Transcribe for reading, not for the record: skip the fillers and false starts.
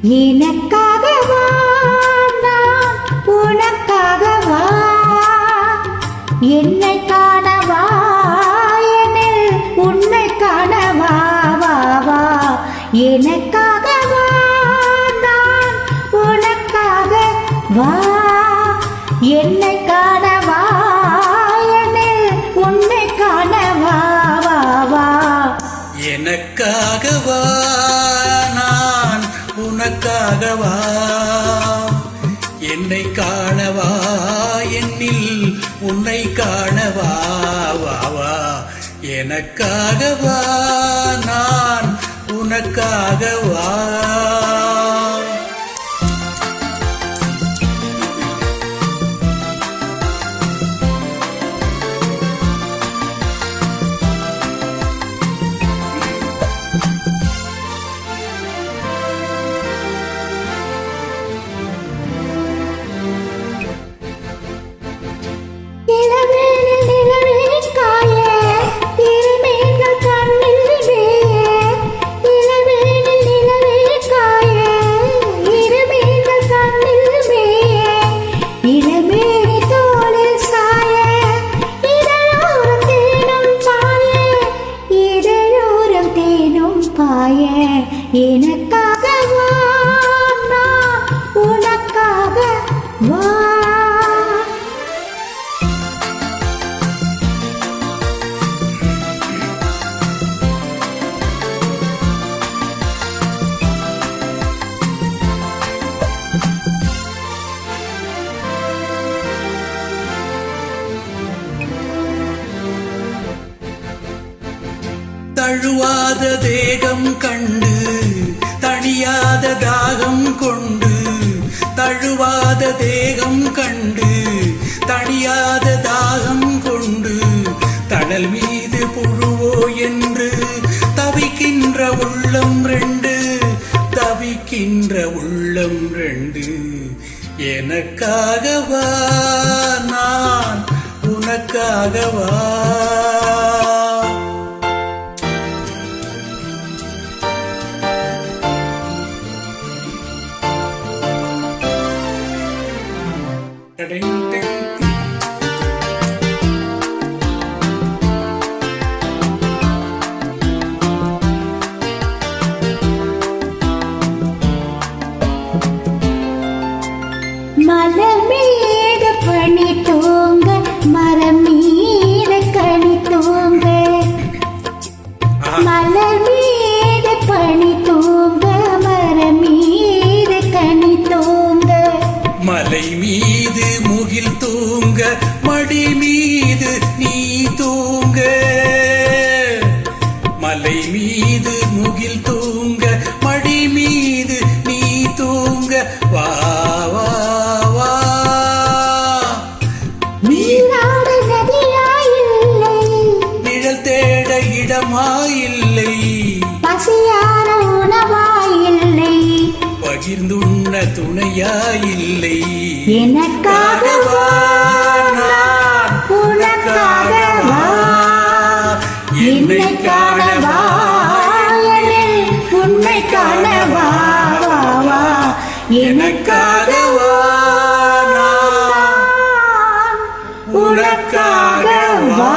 எனக்காகவா நான் உனக்காகவா என்னை காணவா எனில் உன்னை காணவா வா வா எனக்காகவா நான் உனக்காக வா என்னை காணவா எனில் உன்னை காணவா வா வா எனக்காகவா நான் உனக்காகவா என்னை காணவா என்னில் உன்னை காணவா வா வா எனக்காகவா நான் உனக்காகவா எனக்காகவா நான் உனக்காக வா தழுவாத தேகம் கண்டு தணியாத தாகம் கொண்டு தழுவாத தேகம் கண்டு தணியாத தாகம் கொண்டு தணல் மீது புழுவோ என்று தவிக்கின்ற உள்ளம் ரெண்டு தவிக்கின்ற உள்ளம் ரெண்டு எனக்காகவா நான் உனக்காகவா மலர் மீது பனி தூங்க மரம் மீது கனி தூங்க மலர் மீது பனி தூங்க மரம் மீது கனி தூங்க மலை மீது முகில் தூங்க மடி மீது நீ தூங்க மலை மீது முகில் தூங்க மடி மீது நீ தூங்க வா வா வா நீராட நதியாயில்லை நிழல் தேட இடமாயில்லை பசியார உணவாயில்லை பகிர்ந்துண்ண துணையாயில்லை எனக்காகவா நான் உனக்காகவா என்னை காணவா எனில் உன்னை காணவா வா வா எனக்காகவா நான் உனக்காகவா